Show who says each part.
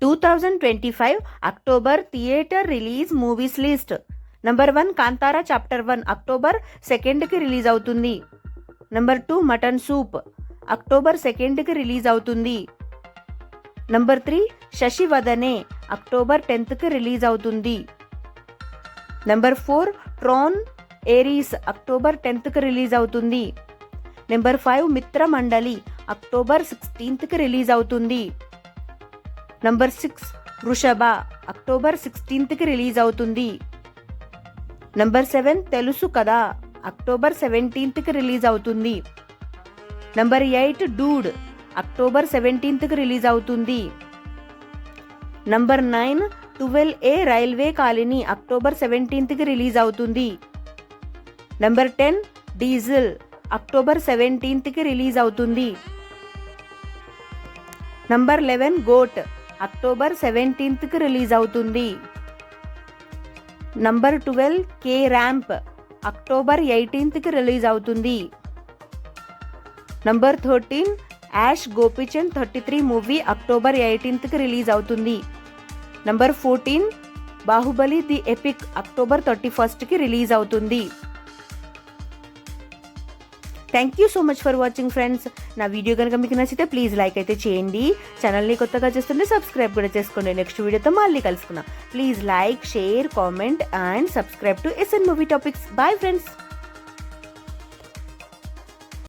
Speaker 1: 2025 October theatre release movies list. Number 1 Kantara chapter 1 October 2కి release అవుతుంది. Number 2 mutton soup October 2కి release అవుతుంది. Number 3 Sasivadane October 10కి release అవుతుంది. నంబర్ 4 ట్రోన్ ఏరీస్ అక్టోబర్ 10కి రిలీజ్ అవుతుంది. నెంబర్ 5 మిత్రమండలి అక్టోబర్ 16కి రిలీజ్ అవుతుంది. నంబర్ 6 వృషభ అక్టోబర్ 16కి రిలీజ్ అవుతుంది. నంబర్ 7 తెలుసు కదా అక్టోబర్ 17కి రిలీజ్ అవుతుంది. నంబర్ 8 డూడ్ అక్టోబర్ 17కి రిలీజ్ అవుతుంది. Number 9 12A railway colony October 17కి రిలీజ్ అవుతుంది. నంబర్ 10 డీజిల్ అక్టోబర్ 17కి రిలీజ్ అవుతుంది. నంబర్ 11 గోట్ అక్టోబర్ 17కి రిలీజ్ అవుతుంది. నంబర్ 12 కే ర్యాంప్ అక్టోబర్ 18కి రిలీజ్ అవుతుంది. నంబర్ 13 యాష్ గోపీచంద్ 33 మూవీ అక్టోబర్ 18కి రిలీజ్ అవుతుంది. Number 14 Baahubali the epic October 31కి రిలీజ్ అవుతుంది. Thank you so much for watching friends. నా వీడియో కనుక మీకు నచ్చితే ప్లీజ్ లైక్ అయితే చేయండి. ఛానల్ని కొత్తగా చేస్తుంటే సబ్స్క్రైబ్ కూడా చేసుకోండి. నెక్స్ట్ వీడియోతో మళ్ళీ కలుసుకుందాం. Please like, share, comment and subscribe to SN movie topics. Bye friends.